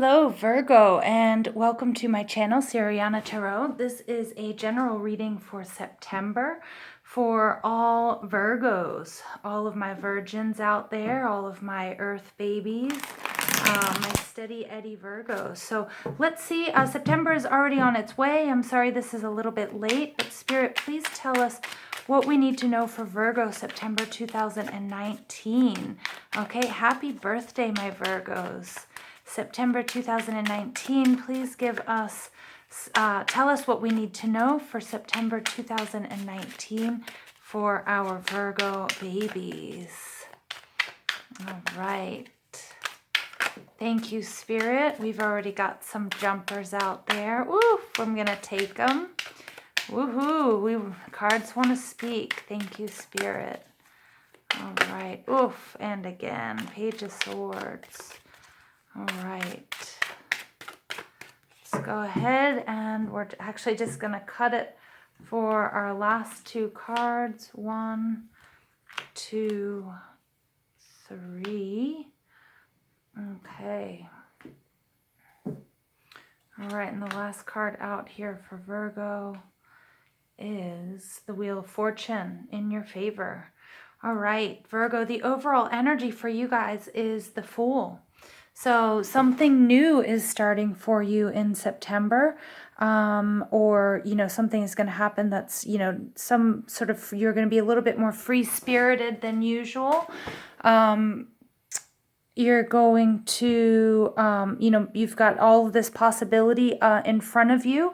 Hello Virgo, and welcome to my channel, Siriana Tarot. This is a general reading for September for all Virgos, all of my virgins out there, all of my earth babies, my steady Eddie Virgos. So let's see, September is already on its way. I'm sorry this is a little bit late, but Spirit, please tell us what we need to know for Virgo, September 2019. Okay, happy birthday, my Virgos. September 2019, please give us, tell us what we need to know for September 2019 for our Virgo babies. All right. Thank you, Spirit. We've already got some jumpers out there. Ooh, I'm going to take them. Woohoo. Cards want to speak. Thank you, Spirit. All right. Oof. And again, Page of Swords. All right, let's go ahead and we're actually just going to cut it for our last two cards. 1, 2, 3. Okay. All right, and the last card out here for Virgo is the Wheel of Fortune in your favor. All right, Virgo, the overall energy for you guys is the Fool. So something new is starting for you in September, or, something is going to happen that's, some sort of, you're going to be a little bit more free-spirited than usual. You're going to, you've got all of this possibility in front of you.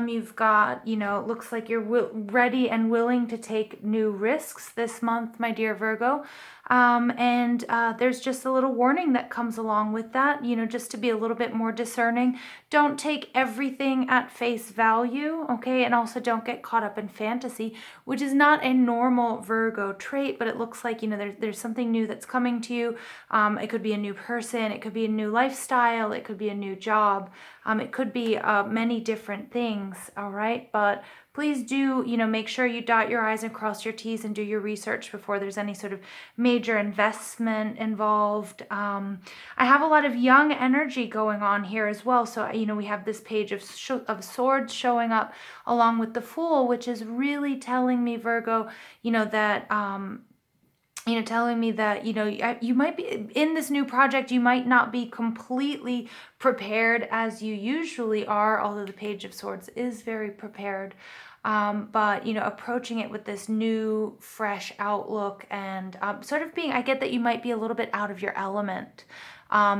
You've got, it looks like you're ready and willing to take new risks this month, my dear Virgo. And there's just a little warning that comes along with that, just to be a little bit more discerning. Don't take everything at face value, okay? And also don't get caught up in fantasy, which is not a normal Virgo trait, but it looks like, there's something new that's coming to you. It could be a new person, it could be a new lifestyle, it could be a new job, it could be many different things, all right? But please do, make sure you dot your I's and cross your T's and do your research before there's any sort of major investment involved. I have a lot of young energy going on here as well. So, we have this Page of Swords showing up along with the Fool, which is really telling me, Virgo, that... telling me that, you might be in this new project, you might not be completely prepared as you usually are, although the Page of Swords is very prepared. But, approaching it with this new, fresh outlook and sort of I get that you might be a little bit out of your element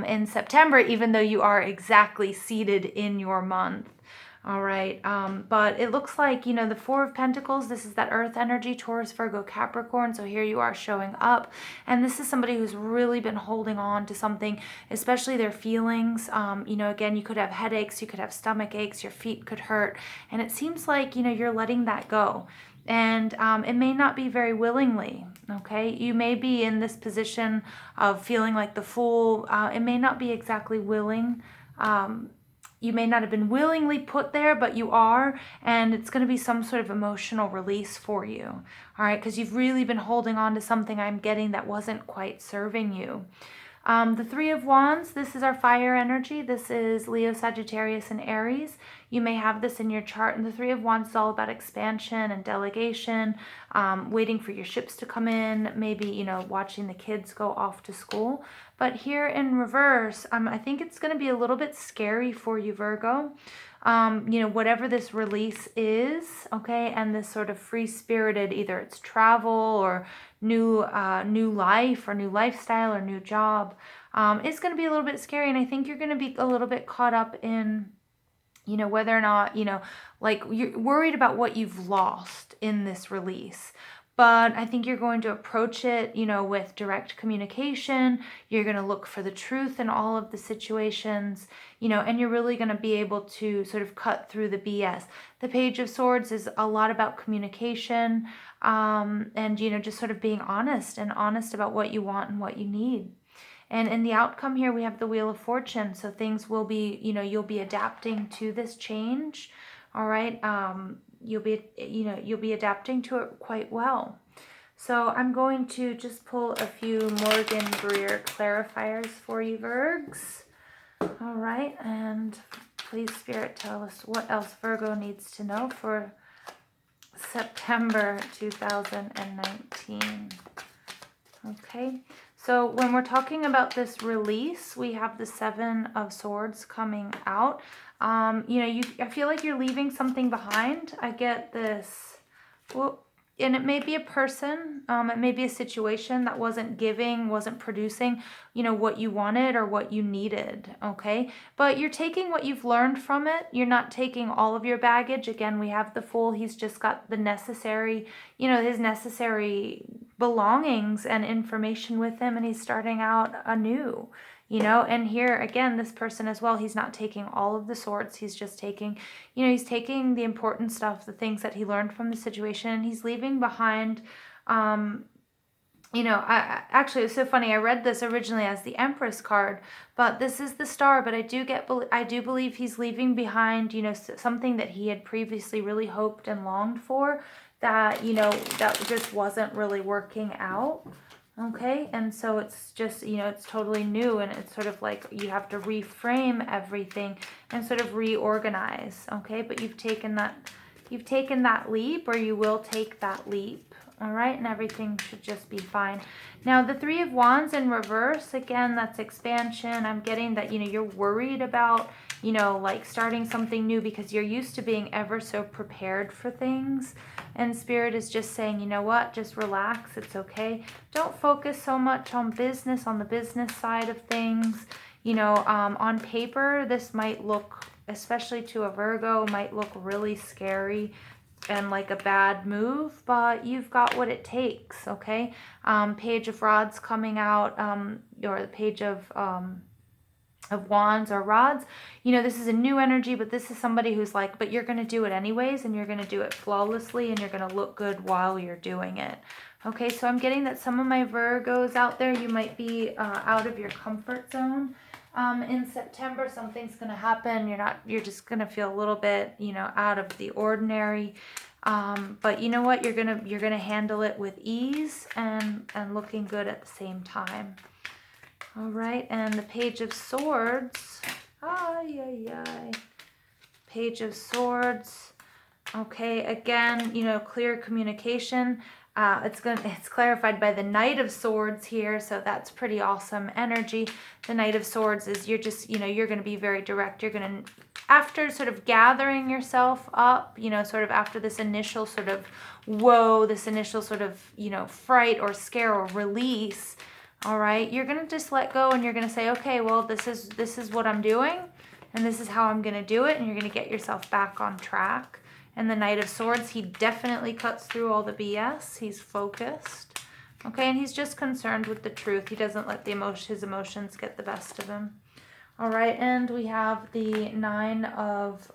in September, even though you are exactly seated in your month. All right, but it looks like, the Four of Pentacles, this is that earth energy, Taurus, Virgo, Capricorn. So here you are showing up. And this is somebody who's really been holding on to something, especially their feelings. Again, you could have headaches, you could have stomach aches, your feet could hurt. And it seems like, you're letting that go. And it may not be very willingly, okay? You may be in this position of feeling like the Fool. It may not be exactly willing. You may not have been willingly put there, but you are, and it's going to be some sort of emotional release for you, all right? Because you've really been holding on to something, I'm getting, that wasn't quite serving you. The Three of Wands, this is our fire energy. This is Leo, Sagittarius, and Aries. You may have this in your chart. And the Three of Wands is all about expansion and delegation, waiting for your ships to come in, maybe, watching the kids go off to school. But here in reverse, I think it's going to be a little bit scary for you, Virgo. Whatever this release is, okay, and this sort of free-spirited, either it's travel or new life or new lifestyle or new job, it's going to be a little bit scary. And I think you're going to be a little bit caught up in, whether or not, like you're worried about what you've lost in this release. But I think you're going to approach it, with direct communication. You're going to look for the truth in all of the situations, and you're really going to be able to sort of cut through the BS. The Page of Swords is a lot about communication, and, just sort of being honest about what you want and what you need. And in the outcome here, we have the Wheel of Fortune. So things will be, you'll be adapting to this change. All right. You'll be adapting to it quite well. So I'm going to just pull a few Morgan Greer clarifiers for you, Virgs. All right, and please, Spirit, tell us what else Virgo needs to know for September 2019. Okay, so when we're talking about this release, we have the Seven of Swords coming out. I feel like you're leaving something behind. I get this. Well, and it may be a person, it may be a situation that wasn't giving, wasn't producing, what you wanted or what you needed, okay? But you're taking what you've learned from it. You're not taking all of your baggage. Again, we have the Fool. He's just got the necessary, his necessary belongings and information with him, and he's starting out anew. And here again, this person as well, he's not taking all of the swords. He's just taking, he's taking the important stuff, the things that he learned from the situation, and he's leaving behind, actually, it's so funny. I read this originally as the Empress card, but this is the Star. But I do believe he's leaving behind, something that he had previously really hoped and longed for, that that just wasn't really working out. Okay, and so it's just, it's totally new, and it's sort of like you have to reframe everything and sort of reorganize. Okay, but you've taken that leap, or you will take that leap. All right, and everything should just be fine. Now, the Three of Wands in reverse, again, that's expansion. I'm getting that, you're worried about, like starting something new because you're used to being ever so prepared for things. And Spirit is just saying, you know what, just relax. It's okay. Don't focus so much on business, on the business side of things. On paper, this might look, especially to a Virgo, might look really scary and like a bad move, but you've got what it takes, okay? Page of Rods coming out, or the Page of Wands or Rods. This is a new energy, but this is somebody who's like, but you're going to do it anyways, and you're going to do it flawlessly, and you're going to look good while you're doing it. Okay, so I'm getting that some of my Virgos out there, you might be out of your comfort zone. In September, something's going to happen. You're just going to feel a little bit, out of the ordinary. But you know what? You're going to handle it with ease and looking good at the same time. All right. And the Page of Swords. Page of Swords. Okay. Again, clear communication. It's clarified by the Knight of Swords here, so that's pretty awesome energy. The Knight of Swords is you're just, you're going to be very direct. You're going to, after sort of gathering yourself up, sort of after this initial sort of this initial sort of, fright or scare or release, all right, you're going to just let go, and you're going to say, okay, well, this is what I'm doing, and this is how I'm going to do it, and you're going to get yourself back on track. And the Knight of Swords, he definitely cuts through all the BS. He's focused. Okay, and he's just concerned with the truth. He doesn't let his emotions get the best of him. All right, and we have the Nine of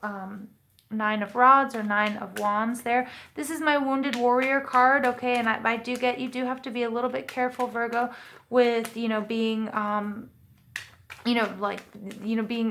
Rods or Nine of Wands there. This is my Wounded Warrior card, okay, and I do get, you do have to be a little bit careful, Virgo, with, being, being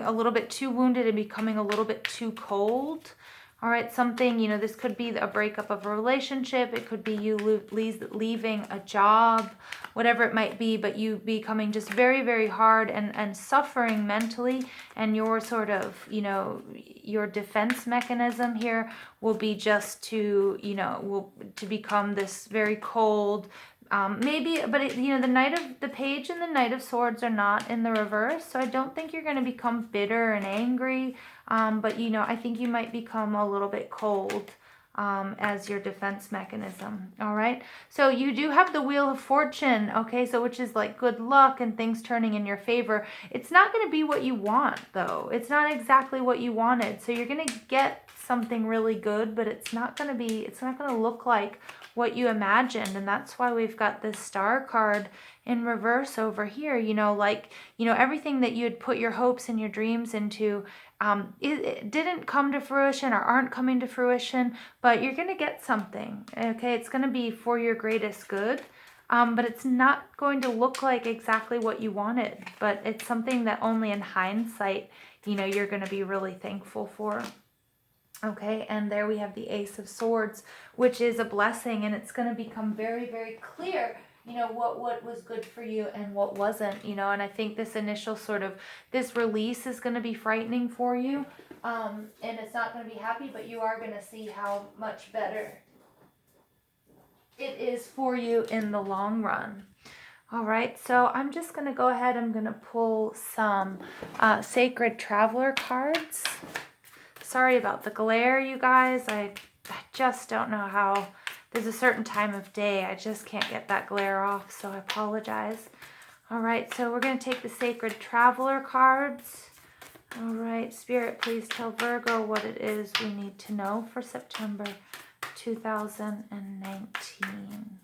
a little bit too wounded and becoming a little bit too cold. All right, something, this could be a breakup of a relationship. It could be you leaving a job, whatever it might be, but you becoming just very, very hard and suffering mentally. And your sort of, your defense mechanism here will be just to, to become this very cold, maybe, but the Page and the Knight of Swords are not in the reverse, so I don't think you're going to become bitter and angry, but I think you might become a little bit cold as your defense mechanism. All right, so you do have the Wheel of Fortune, okay, so which is like good luck and things turning in your favor. It's not going to be what you want, though. It's not exactly what you wanted, so you're going to get something really good, but it's not going to look like what you imagined. And that's why we've got this Star card in reverse over here. Everything that you had put your hopes and your dreams into, it didn't come to fruition or aren't coming to fruition, but you're going to get something. Okay, it's going to be for your greatest good. But it's not going to look like exactly what you wanted, but it's something that only in hindsight, you're going to be really thankful for. Okay, and there we have the Ace of Swords, which is a blessing, and it's going to become very, very clear, you know, what was good for you and what wasn't, you know. And I think this initial sort of, this release is going to be frightening for you, and it's not going to be happy, but you are going to see how much better it is for you in the long run. All right, so I'm just going to go ahead, I'm going to pull some Sacred Traveler cards. Sorry about the glare, you guys. I just don't know how. There's a certain time of day I just can't get that glare off, so I apologize. All right, so we're going to take the Sacred Traveler cards. All right, Spirit, please tell Virgo what it is we need to know for September 2019.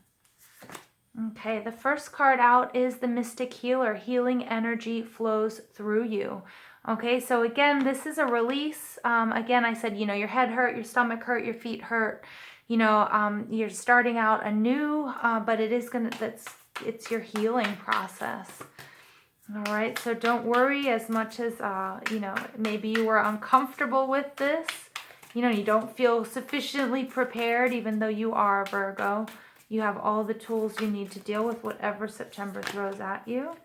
Okay, the first card out is the Mystic Healer. Healing energy flows through you. Okay, so again, this is a release. Again, I said, you know, your head hurt, your stomach hurt, your feet hurt. You know, you're starting out anew, but it is it's your healing process. All right, so don't worry as much as, you know, maybe you were uncomfortable with this. You know, you don't feel sufficiently prepared, even though you are Virgo. You have all the tools you need to deal with whatever September throws at you.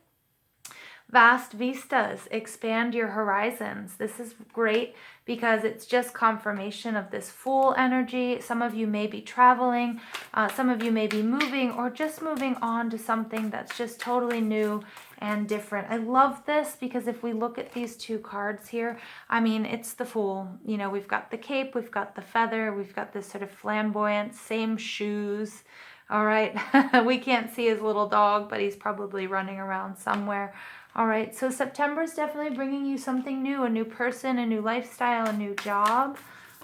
Vast vistas, expand your horizons. This is great because it's just confirmation of this Fool energy. Some of you may be traveling, some of you may be moving, or just moving on to something that's just totally new and different. I love this because if we look at these two cards here, I mean, it's the Fool. You know, we've got the cape, we've got the feather, we've got this sort of flamboyant, same shoes. All right, we can't see his little dog, but he's probably running around somewhere. All right, so September is definitely bringing you something new, a new person, a new lifestyle, a new job.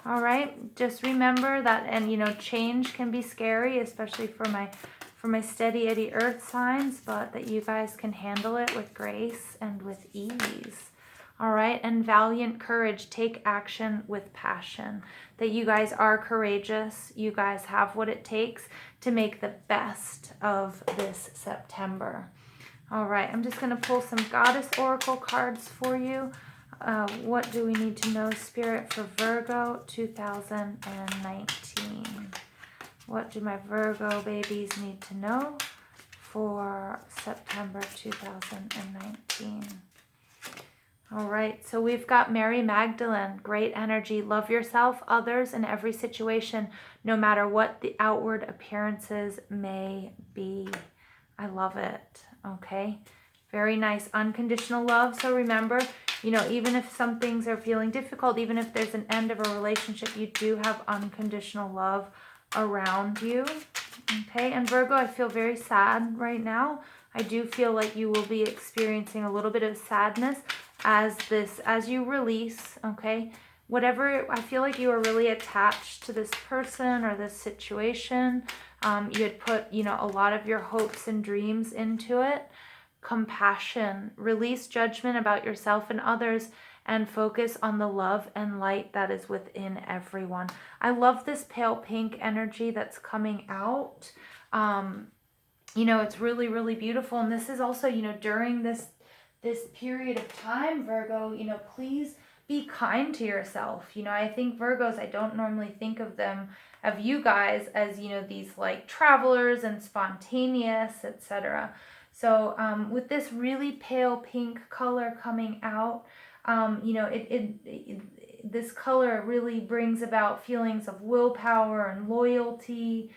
All right, just remember that, and you know, change can be scary, especially for my steady Eddie Earth signs, but that you guys can handle it with grace and with ease. All right, and valiant courage, take action with passion. That you guys are courageous. You guys have what it takes to make the best of this September. All right, I'm just going to pull some Goddess Oracle cards for you. What do we need to know, Spirit, for Virgo 2019? What do my Virgo babies need to know for September 2019? All right, so we've got Mary Magdalene, great energy. Love yourself, others, in every situation, no matter what the outward appearances may be. I love it. Okay, very nice. Unconditional love. So remember, you know, even if some things are feeling difficult, even if there's an end of a relationship, you do have unconditional love around you. Okay, and Virgo, I feel very sad right now. I do feel like you will be experiencing a little bit of sadness as you release. Okay, whatever, I feel like you are really attached to this person or this situation. You had put, you know, a lot of your hopes and dreams into it. Compassion, release judgment about yourself and others, and focus on the love and light that is within everyone. I love this pale pink energy that's coming out. You know, it's really, really beautiful. And this is also, you know, during this period of time, Virgo, you know, please be kind to yourself. You know, I think Virgos, I don't normally think of you guys as, you know, these like travelers and spontaneous, etc. So with this really pale pink color coming out, you know, this color really brings about feelings of willpower and loyalty,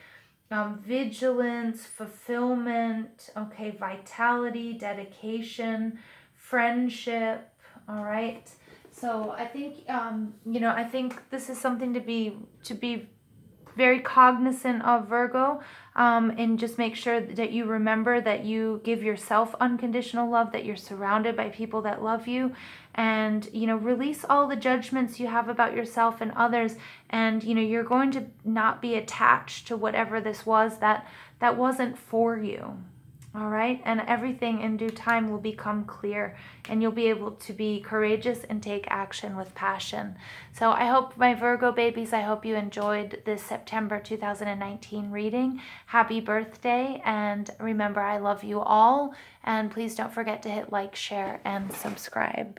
vigilance, fulfillment, okay, vitality, dedication, friendship. All right. So I think, you know, I think this is something to be very cognizant of, Virgo, and just make sure that you remember that you give yourself unconditional love, that you're surrounded by people that love you, and, you know, release all the judgments you have about yourself and others, and, you know, you're going to not be attached to whatever this was that wasn't for you. All right, and everything in due time will become clear, and you'll be able to be courageous and take action with passion. So I hope, my Virgo babies, I hope you enjoyed this September 2019 reading. Happy birthday, and remember, I love you all, and please don't forget to hit like, share, and subscribe.